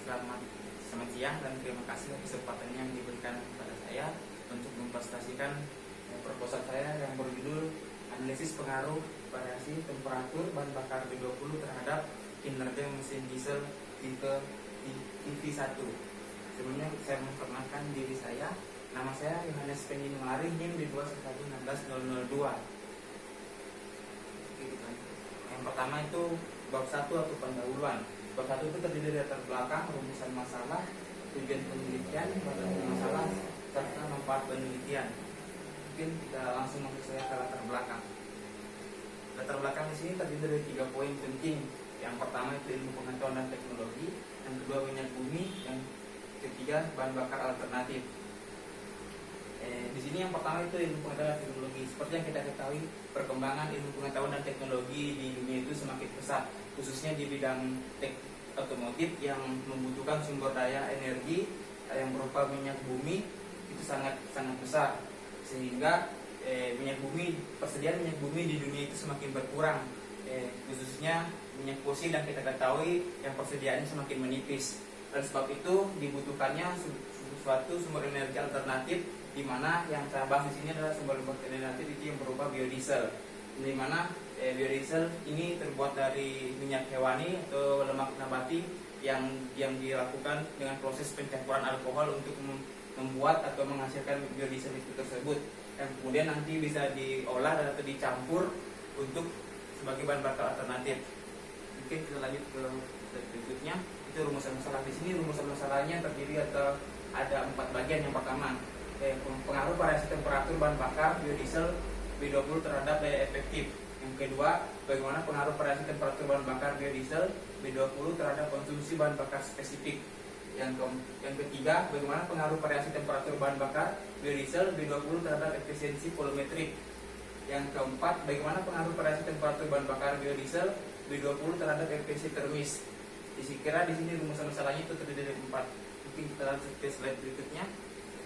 Selamat siang dan terima kasih kesempatan yang diberikan kepada saya untuk mempresentasikan proposal saya yang berjudul Analisis Pengaruh Variasi Temperatur Bahan Bakar B20 terhadap kinerja mesin diesel tipe EV1. Sebelumnya saya memperkenalkan diri saya. Nama saya Yohanes Pendi Nungari, NIM D21161002. Yang pertama itu bab 1 atau pendahuluan. Bab 1 itu terdiri dari latar belakang, rumusan masalah, tujuan penelitian, batas masalah, serta manfaat penelitian. Mungkin kita langsung masuk saya ke latar belakang. Latar belakang di sini terdiri dari 3 poin penting. Yang pertama itu ilmu pengetahuan dan teknologi, yang kedua minyak bumi, yang ketiga bahan bakar alternatif. Di sini yang pertama itu ilmu pengetahuan dan teknologi. Seperti yang kita ketahui, perkembangan ilmu pengetahuan dan teknologi di dunia itu semakin pesat, khususnya di bidang otomotif yang membutuhkan sumber daya energi yang berupa minyak bumi itu sangat besar, sehingga persediaan minyak bumi di dunia itu semakin berkurang, khususnya minyak fosil yang kita ketahui yang persediaannya semakin menipis. Oleh sebab itu dibutuhkannya suatu sumber energi alternatif, di mana yang saya bahas di sini adalah sumber energi alternatif itu yang berupa biodiesel, di mana biodiesel ini terbuat dari minyak hewani atau lemak nabati yang dilakukan dengan proses pencampuran alkohol untuk membuat atau menghasilkan biodiesel itu tersebut, yang kemudian nanti bisa diolah atau dicampur untuk sebagai bahan bakar alternatif. Mungkin kita lanjut ke berikutnya, itu rumusan masalah. Di sini rumusan masalahnya terdiri atau ada 4 bagian. Yang pertama, pengaruh variasi temperatur bahan bakar biodiesel B20 terhadap daya efektif. Yang kedua, bagaimana pengaruh variasi temperatur bahan bakar biodiesel B20 terhadap konsumsi bahan bakar spesifik. Yang ketiga, bagaimana pengaruh variasi temperatur bahan bakar biodiesel B20 terhadap efisiensi volumetrik. Yang keempat, bagaimana pengaruh variasi temperatur bahan bakar biodiesel B20 terhadap efisiensi termis. Dikira di sini rumusan masalahnya itu terdiri dari 4. Mungkin kita lanjut ke slide berikutnya.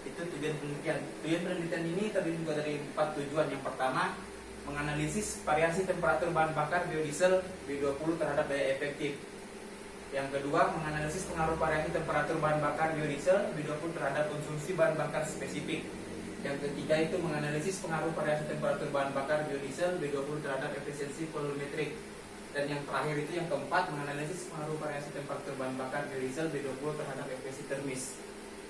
Itu tujuan penelitian. Tujuan penelitian ini terdiri juga dari 4 tujuan. Yang pertama, menganalisis variasi temperatur bahan bakar biodiesel B20 terhadap daya efektif. Yang kedua, menganalisis pengaruh variasi temperatur bahan bakar biodiesel B20 terhadap konsumsi bahan bakar spesifik. Yang ketiga itu menganalisis pengaruh variasi temperatur bahan bakar biodiesel B20 terhadap efisiensi volumetrik. Dan yang terakhir itu yang keempat, menganalisis pengaruh variasi temperatur bahan bakar biodiesel B20 terhadap efisiensi termis.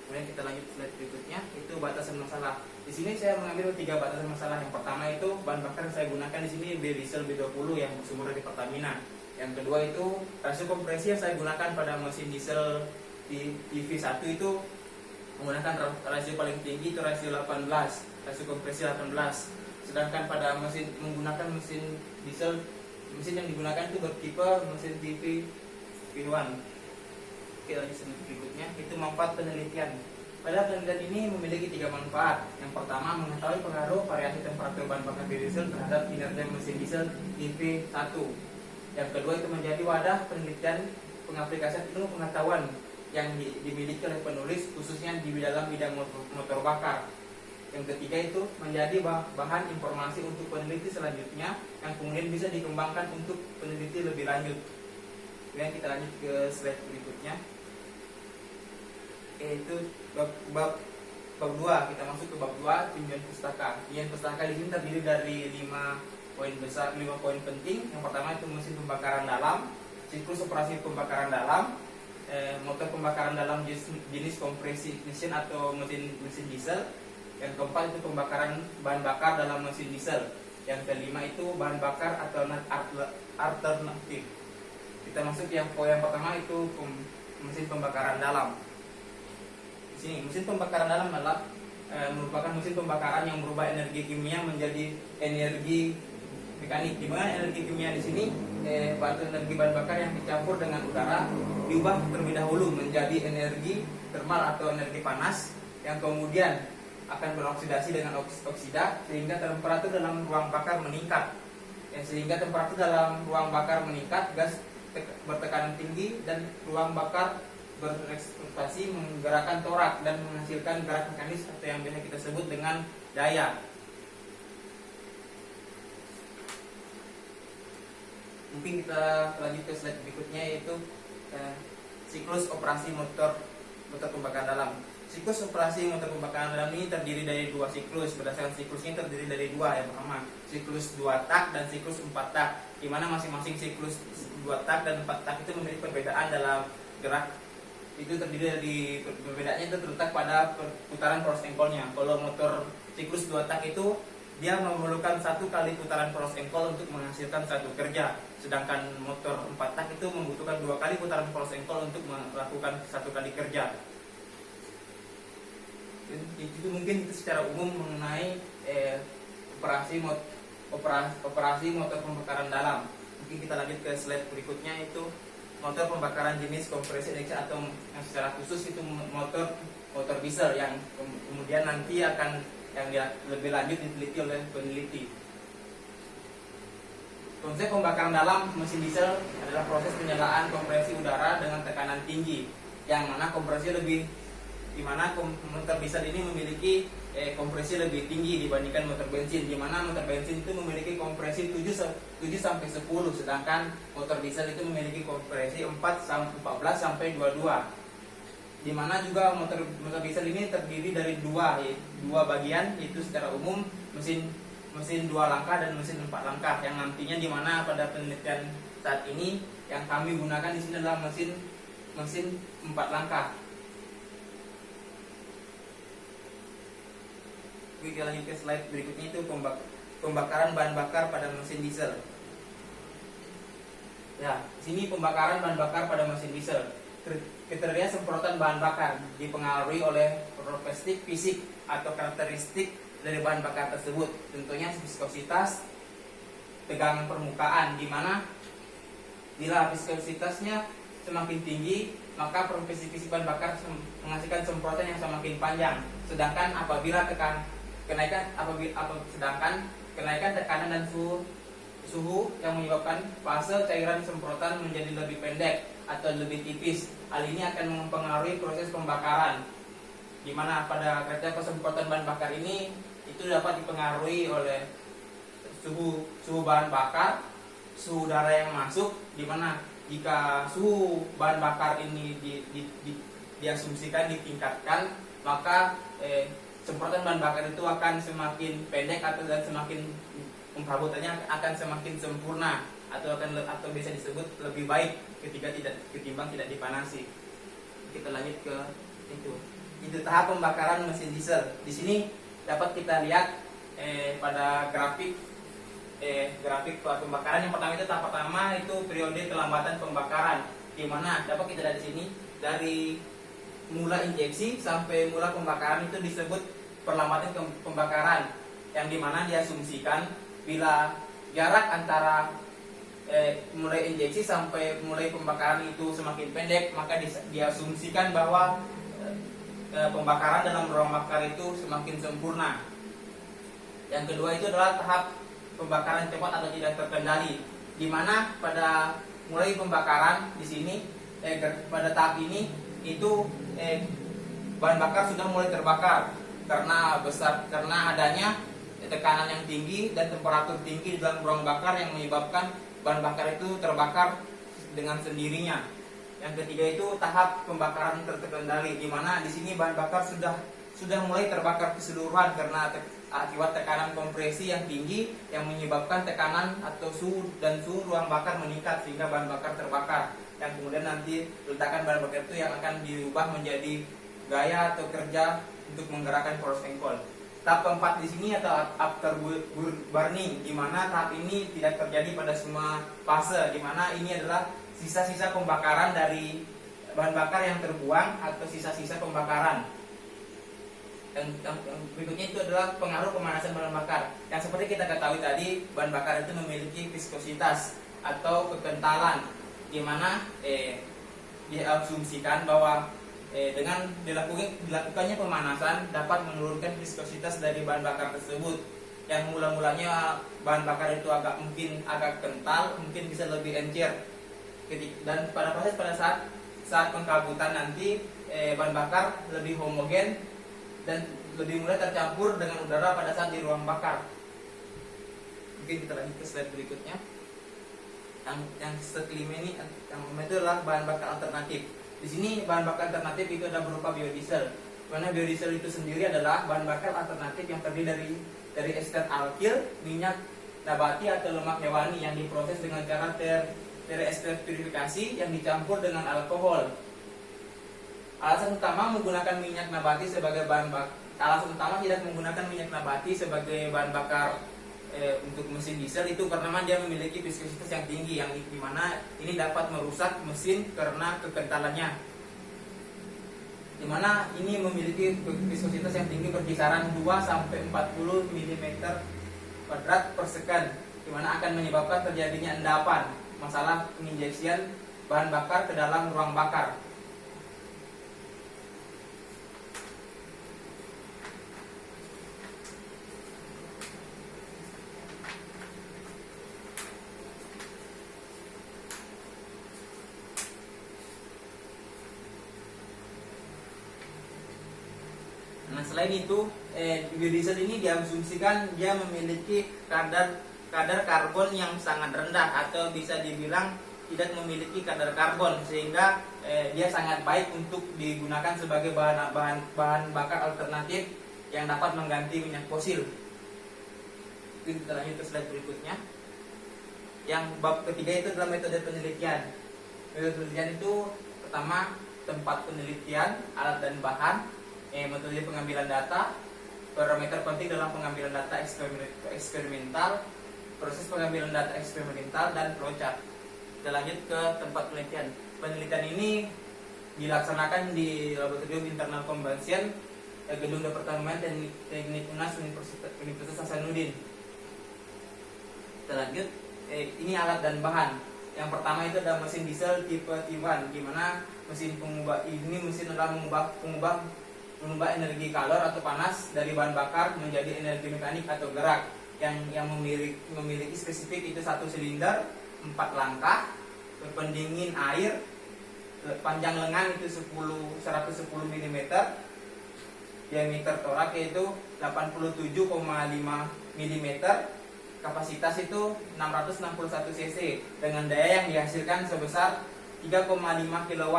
Kemudian kita lanjut slide berikutnya, itu batasan masalah. Di sini saya mengambil 3 batasan masalah. Yang pertama itu bahan bakar yang saya gunakan di sini biodiesel B20 yang bersumber dari Pertamina. Yang kedua itu rasio kompresi yang saya gunakan pada mesin diesel di EV1 itu menggunakan rasio paling tinggi itu rasio 18, rasio kompresi 18. Sedangkan pada menggunakan mesin diesel, mesin yang digunakan itu bertipe mesin V1. Oke, lanjut berikutnya, itu manfaat penelitian. Pada penelitian ini memiliki 3 manfaat. Yang pertama, mengetahui pengaruh variasi temperatur bahan bakar biodiesel terhadap kinerja mesin diesel EV1. Yang kedua itu menjadi wadah penelitian pengaplikasian ilmu pengetahuan yang dimiliki oleh penulis, khususnya di dalam bidang motor bakar. Yang ketiga itu menjadi bahan informasi untuk peneliti selanjutnya yang kemudian bisa dikembangkan untuk peneliti lebih lanjut. Kemudian kita lanjut ke slide berikutnya, yaitu bab 2. Kita masuk ke bab 2, tinjauan pustaka. Tinjauan pustaka di sini terdiri dari 5 poin besar, 5 poin penting. Yang pertama itu mesin pembakaran dalam, siklus operasi pembakaran dalam, motor pembakaran dalam jenis compressed ignition atau mesin diesel. Yang keempat itu pembakaran bahan bakar dalam mesin diesel. Yang kelima itu bahan bakar alternatif. Kita masuk yang poin yang pertama itu mesin pembakaran dalam. Di sini mesin pembakaran dalam adalah merupakan mesin pembakaran yang merubah energi kimia menjadi energi mekanik. Di mana energi kimia di sini energi bahan bakar yang dicampur dengan udara diubah terlebih dahulu menjadi energi termal atau energi panas yang kemudian akan beroksidasi dengan oksida sehingga temperatur dalam ruang bakar meningkat. Sehingga temperatur dalam ruang bakar meningkat, gas bertekanan tinggi dan ruang bakar berekspansi menggerakkan torak dan menghasilkan gerak mekanis atau yang biasa kita sebut dengan daya. Mungkin kita lanjut ke slide berikutnya, yaitu siklus operasi motor pembakaran dalam. Siklus operasi motor pembakaran dalam ini terdiri dari dua siklus. Berdasarkan siklusnya terdiri dari dua. Yang pertama siklus 2 tak dan siklus 4 tak, di mana masing-masing siklus 2 tak dan 4 tak itu memiliki perbedaan dalam gerak. Itu terdiri dari perbedaannya itu terletak pada putaran cross angle-nya. Kalau motor siklus 2 tak itu dia memerlukan 1 kali putaran cross angle untuk menghasilkan satu kerja, sedangkan motor 4 tak itu membutuhkan 2 kali putaran cross angle untuk melakukan 1 kali kerja. Itu mungkin itu secara umum mengenai operasi motor pembakaran dalam. Mungkin kita lanjut ke slide berikutnya, itu motor pembakaran jenis kompresi injeksi atau yang secara khusus itu motor diesel yang kemudian nanti akan lebih lanjut diteliti oleh peneliti. Konsep pembakaran dalam mesin diesel adalah proses penyalaan kompresi udara dengan tekanan tinggi, yang mana motor diesel ini memiliki kompresi lebih tinggi dibandingkan motor bensin, di mana motor bensin itu memiliki kompresi 7 sampai 10, sedangkan motor diesel itu memiliki kompresi 14 sampai 22. Di mana juga motor diesel ini terdiri dari dua bagian, yaitu secara umum mesin 2 langkah dan mesin 4 langkah, yang nantinya di mana pada penelitian saat ini yang kami gunakan di sini adalah mesin 4 langkah. Kita lanjut ke slide berikutnya, itu pembakaran bahan bakar pada mesin diesel. Ya, sini pembakaran bahan bakar pada mesin diesel. Kriteria semprotan bahan bakar dipengaruhi oleh karakteristik fisik atau karakteristik dari bahan bakar tersebut. Tentunya viskositas, tegangan permukaan, di mana bila viskositasnya semakin tinggi, maka profesi bahan bakar menghasilkan semprotan yang semakin panjang. Sedangkan apabila kenaikan tekanan dan suhu yang menyebabkan fase cairan semprotan menjadi lebih pendek atau lebih tipis. Hal ini akan mempengaruhi proses pembakaran, di mana pada kriteria semprotan bahan bakar ini itu dapat dipengaruhi oleh suhu bahan bakar, suhu udara yang masuk, di mana jika suhu bahan bakar ini diasumsikan ditingkatkan, maka semprotan bahan bakar itu akan semakin pendek dan semakin perabotannya akan semakin sempurna atau bisa disebut lebih baik ketimbang tidak dipanasi. Kita lanjut ke itu tahap pembakaran mesin diesel. Di sini dapat kita lihat pada grafik pembakaran. Yang pertama itu tahap pertama itu periode kelambatan pembakaran, di mana dapat kita lihat di sini dari mula injeksi sampai mula pembakaran itu disebut perlambatan pembakaran, yang dimana diasumsikan bila jarak antara mulai injeksi sampai mulai pembakaran itu semakin pendek, maka diasumsikan bahwa pembakaran dalam ruang bakar itu semakin sempurna. Yang kedua itu adalah tahap pembakaran cepat atau tidak terkendali, di mana pada mulai pembakaran di sini pada tahap ini itu bahan bakar sudah mulai terbakar karena adanya tekanan yang tinggi dan temperatur tinggi di dalam ruang bakar yang menyebabkan bahan bakar itu terbakar dengan sendirinya. Yang ketiga itu tahap pembakaran terkendali, di mana di sini bahan bakar sudah mulai terbakar keseluruhan karena akibat tekanan kompresi yang tinggi yang menyebabkan tekanan atau suhu ruang bakar meningkat sehingga bahan bakar terbakar, yang kemudian nanti ledakan bahan bakar itu yang akan diubah menjadi gaya atau kerja untuk menggerakkan cross angle. Tahap keempat di sini atau after burning, di mana tahap ini tidak terjadi pada semua fase, di mana ini adalah sisa-sisa pembakaran dari bahan bakar yang terbuang atau sisa-sisa pembakaran. Yang berikutnya itu adalah pengaruh pemanasan bahan bakar. Yang seperti kita ketahui tadi, bahan bakar itu memiliki viskositas atau kekentalan, di mana diasumsikan bahwa dengan dilakukannya pemanasan dapat menurunkan viskositas dari bahan bakar tersebut, yang mula-mulanya bahan bakar itu mungkin agak kental, mungkin bisa lebih encer. Dan pada saat pengkabutan nanti bahan bakar lebih homogen dan lebih mudah tercampur dengan udara pada saat di ruang bakar. Mungkin kita lanjut ke slide berikutnya. Yang kelima ini, yang itu adalah bahan bakar alternatif, Di sini bahan bakar alternatif itu ada berupa biodiesel. Karena biodiesel itu sendiri adalah bahan bakar alternatif yang terdiri dari ester alkil, minyak nabati atau lemak hewani yang diproses dengan cara teresterifikasi yang dicampur dengan alkohol. Alasan utama menggunakan minyak nabati sebagai bahan bakar, alasan utama tidak menggunakan minyak nabati sebagai bahan bakar untuk mesin diesel itu karena dia memiliki viskositas yang tinggi, yang dimana ini dapat merusak mesin karena kekentalannya, dimana ini memiliki viskositas yang tinggi berkisaran 2 sampai 40 mm kuadrat per second, dimana akan menyebabkan terjadinya endapan, masalah penginjeksian bahan bakar ke dalam ruang bakar. Nah, selain itu, biodiesel ini diasumsikan dia memiliki kadar karbon yang sangat rendah atau bisa dibilang tidak memiliki kadar karbon, sehingga dia sangat baik untuk digunakan sebagai bahan bakar alternatif yang dapat mengganti minyak fosil. Kita lanjut ke slide berikutnya. Yang bab ketiga itu adalah metode penelitian. Metode penelitian itu pertama tempat penelitian, alat dan bahan, metode pengambilan data, parameter penting dalam pengambilan data eksperimental, proses pengambilan data eksperimental, dan flowchart. Kita lanjut ke tempat penelitian. Penelitian ini dilaksanakan di Laboratorium Internal Combustion, Gedung Departemen Teknik UNAS Universitas Hasanuddin. Kita lanjut, ini alat dan bahan. Yang pertama itu ada mesin diesel tipe T1, di mana mesin pengubah ini adalah mengubah energi kalor atau panas dari bahan bakar menjadi energi mekanik atau gerak yang memiliki spesifik itu 1 silinder, 4 langkah, pendingin air, panjang lengan itu 110 mm, diameter torak yaitu 87,5 mm, kapasitas itu 661 cc dengan daya yang dihasilkan sebesar 3,5 kW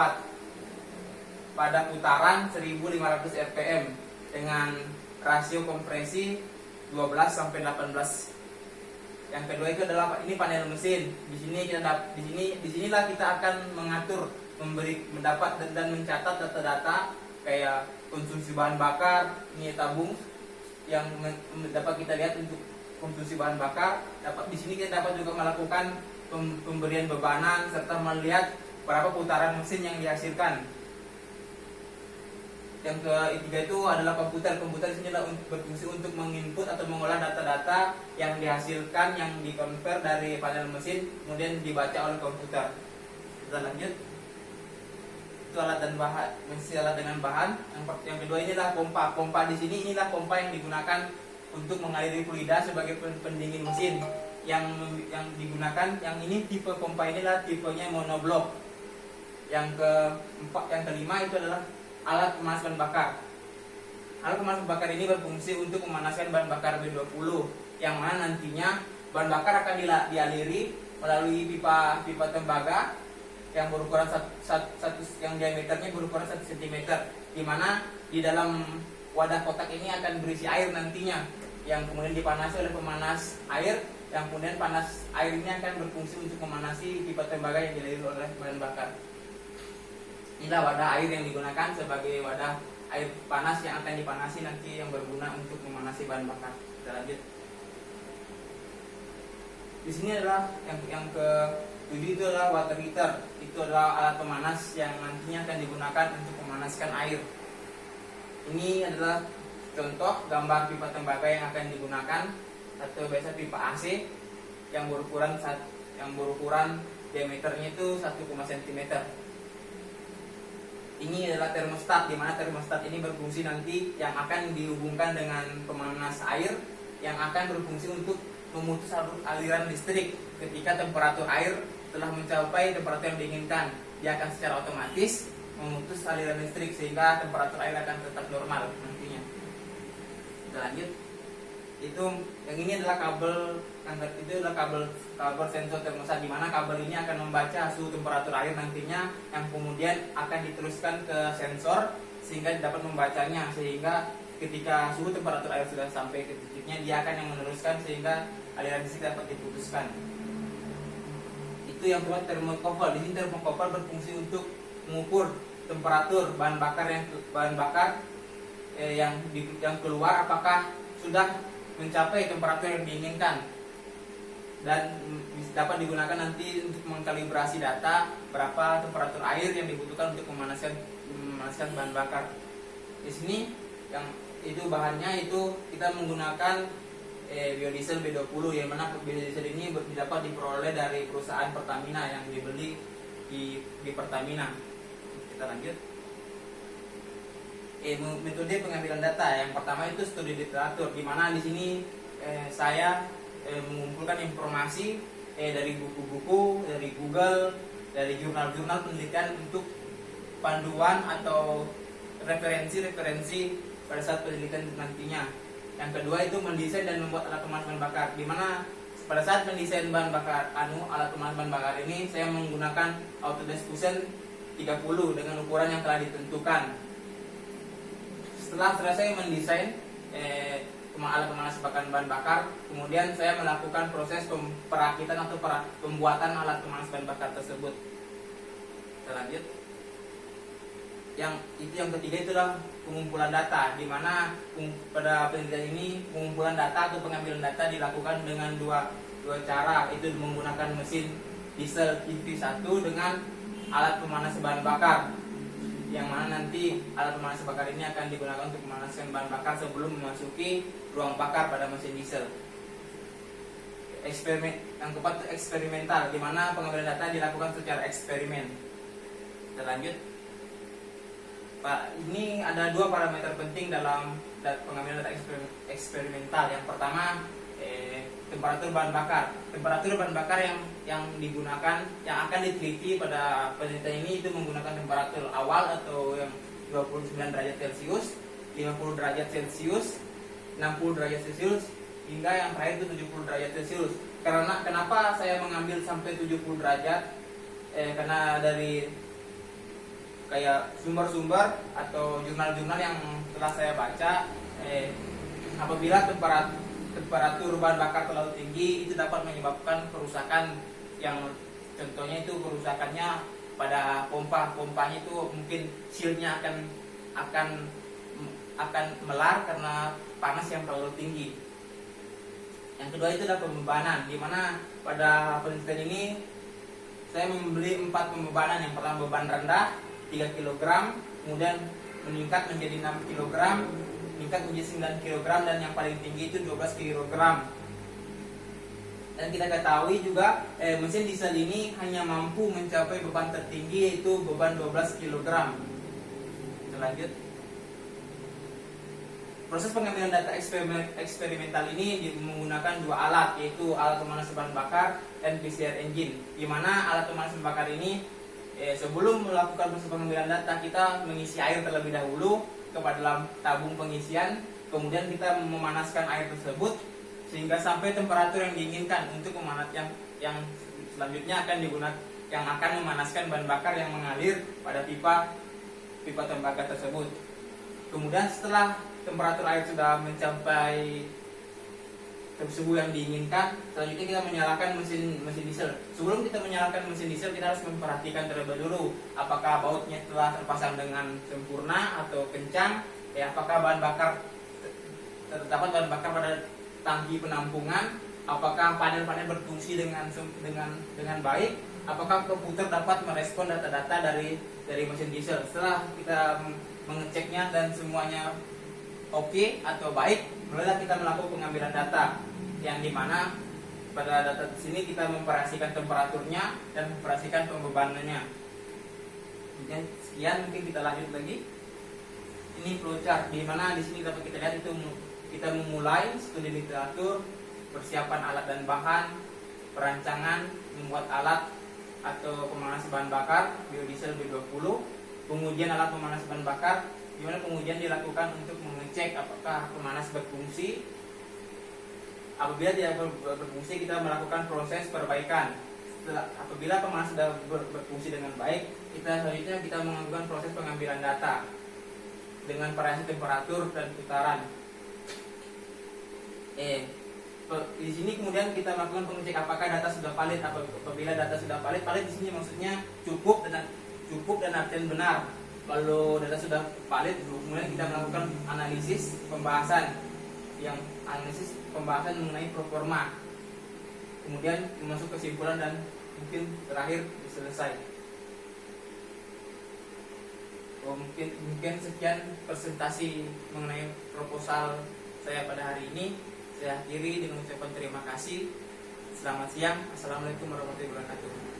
pada putaran 1500 rpm dengan rasio kompresi 12 sampai 18. Yang kedua itu adalah ini panel mesin. Disinilah kita akan mengatur, mendapat dan mencatat data-data kayak konsumsi bahan bakar, nilai tabung yang dapat kita lihat untuk konsumsi bahan bakar. Di sini kita dapat juga melakukan pemberian bebanan serta melihat berapa putaran mesin yang dihasilkan. Yang ketiga itu adalah komputer. Komputer di sini adalah berfungsi untuk menginput atau mengolah data-data yang dihasilkan, yang dikonvert dari panel mesin, kemudian dibaca oleh komputer. Kita lanjut. Itu alat dan bahan, mesin alat dengan bahan. Yang kedua inilah pompa. Pompa di sini inilah pompa yang digunakan untuk mengaliri fluida sebagai pendingin mesin. Yang digunakan, yang ini tipe pompa inilah tipenya monoblok. Yang kelima itu adalah alat pemanas bahan bakar. Alat pemanas bahan bakar ini berfungsi untuk memanaskan bahan bakar B20, yang mana nantinya bahan bakar akan dialiri melalui pipa tembaga yang berukuran yang diameternya berukuran 1 cm, di mana di dalam wadah kotak ini akan berisi air nantinya, yang kemudian dipanasi oleh pemanas air, yang kemudian panas air ini akan berfungsi untuk memanasi pipa tembaga yang dialiri oleh bahan bakar. Inilah wadah air yang digunakan sebagai wadah air panas yang akan dipanasi nanti, yang berguna untuk memanasi bahan bakar. Kita lanjut. Di sini adalah yang ke-7 itu adalah water heater. Itu adalah alat pemanas yang nantinya akan digunakan untuk memanaskan air. Ini adalah contoh gambar pipa tembaga yang akan digunakan, atau biasa pipa AC yang berukuran diameternya itu 1, cm. Ini adalah termostat, di mana termostat ini berfungsi nanti yang akan dihubungkan dengan pemanas air yang akan berfungsi untuk memutus aliran listrik ketika temperatur air telah mencapai temperatur yang diinginkan. Dia akan secara otomatis memutus aliran listrik sehingga temperatur air akan tetap normal nantinya. Kita lanjut. Yang ini adalah kabel kabel sensor termostat, di mana kabel ini akan membaca suhu temperatur air nantinya, yang kemudian akan diteruskan ke sensor sehingga dapat membacanya, sehingga ketika suhu temperatur air sudah sampai ke titiknya, dia akan yang meneruskan sehingga aliran listrik dapat diputuskan. Itu yang buat thermocouple. Di sini thermocouple berfungsi untuk mengukur temperatur bahan bakar yang keluar apakah sudah mencapai temperatur yang diinginkan, dan dapat digunakan nanti untuk mengkalibrasi data berapa temperatur air yang dibutuhkan untuk memanaskan bahan bakar. Di sini yang itu bahannya itu kita menggunakan biodiesel B20, yang mana biodiesel ini dapat diperoleh dari perusahaan Pertamina yang dibeli di Pertamina. Kita lanjut. Metode pengambilan data yang pertama itu studi literatur, di mana di sini saya mengumpulkan informasi dari buku-buku, dari Google, dari jurnal-jurnal penelitian untuk panduan atau referensi pada saat penelitian nantinya. Yang kedua itu mendesain dan membuat alat pemanas bahan bakar, di mana pada saat mendesain alat pemanas bahan bakar ini saya menggunakan Autodesk Fusion 30 dengan ukuran yang telah ditentukan. Setelah selesai mendesain alat pemanas bahan bakar, kemudian saya melakukan proses perakitan atau pembuatan alat pemanas bahan bakar tersebut. Kita lanjut. Yang ketiga itulah pengumpulan data, di mana pada penelitian ini pengumpulan data atau pengambilan data dilakukan dengan dua cara, itu menggunakan mesin diesel EV1 dengan alat pemanas bahan bakar, yang mana nanti alat pemanas bakar ini akan digunakan untuk memanaskan bahan bakar sebelum memasuki ruang bakar pada mesin diesel. Yang keempat itu eksperimental, di mana pengambilan data dilakukan secara eksperimen. Kita lanjut. Pak, ini ada dua parameter penting dalam pengambilan data eksperimental. Yang pertama temperatur bahan bakar. Temperatur bahan bakar yang digunakan, yang akan diteliti pada penelitian ini itu menggunakan temperatur awal atau yang 29 derajat Celcius, 50 derajat Celcius, 60 derajat Celcius, hingga yang terakhir itu 70 derajat Celcius. Kenapa saya mengambil sampai 70 derajat? Karena dari kayak sumber-sumber atau jurnal-jurnal yang telah saya baca, apabila temperatur bahan bakar terlalu tinggi itu dapat menyebabkan kerusakan, yang contohnya itu kerusakannya pada pompanya itu mungkin sealnya akan melar karena panas yang terlalu tinggi. Yang kedua itu adalah pembebanan, di mana pada penelitian ini saya membeli 4 pembebanan. Yang pertama beban rendah 3 kg, kemudian meningkat menjadi 6 kg, meningkat menjadi 9 kg, dan yang paling tinggi itu 12 kg. Dan kita ketahui juga mesin diesel ini hanya mampu mencapai beban tertinggi, yaitu beban 12 kg. Kita lanjut. Proses pengambilan data eksperimental ini menggunakan 2 alat, yaitu alat pemanas bahan bakar dan PCR engine. Di mana alat pemanas bahan bakar ini sebelum melakukan proses pengambilan data, kita mengisi air terlebih dahulu ke dalam tabung pengisian, kemudian kita memanaskan air tersebut sehingga sampai temperatur yang diinginkan untuk yang selanjutnya akan digunakan, yang akan memanaskan bahan bakar yang mengalir pada pipa tembaga tersebut. Kemudian setelah temperatur air sudah mencapai suhu yang diinginkan, selanjutnya kita menyalakan mesin diesel. Sebelum kita menyalakan mesin diesel, kita harus memperhatikan terlebih dulu apakah bautnya telah terpasang dengan sempurna atau kencang, apakah terdapat bahan bakar pada tangki penampungan, apakah panel-panel berfungsi dengan baik, apakah komputer dapat merespon data-data dari mesin diesel. Setelah kita mengeceknya dan semuanya oke atau baik, mulailah kita melakukan pengambilan data, yang dimana pada data di sini kita memperhatikan temperaturnya dan memperhatikan pembebanannya. Dan sekian, mungkin kita lanjut lagi. Ini flowchart, di mana di sini dapat kita lihat itu kita memulai studi literatur, persiapan alat dan bahan, perancangan membuat alat atau pemanas bahan bakar biodiesel B20, pengujian alat pemanas bahan bakar, di mana pengujian dilakukan untuk mengecek apakah pemanas berfungsi, Apabila tidak berfungsi, kita melakukan proses perbaikan. Apabila pemanas sudah berfungsi dengan baik, selanjutnya kita melakukan proses pengambilan data dengan variasi temperatur dan putaran. Di sini kemudian kita melakukan pengecek apakah data sudah valid. Apabila data sudah valid di sini maksudnya cukup dan artian benar. Kalau data sudah valid, kemudian kita melakukan analisis pembahasan mengenai proforma. Kemudian masuk kesimpulan dan mungkin terakhir selesai. Mungkin sekian presentasi mengenai proposal saya pada hari ini. Saya akhiri dengan ucapan terima kasih. Selamat siang. Assalamualaikum warahmatullahi wabarakatuh.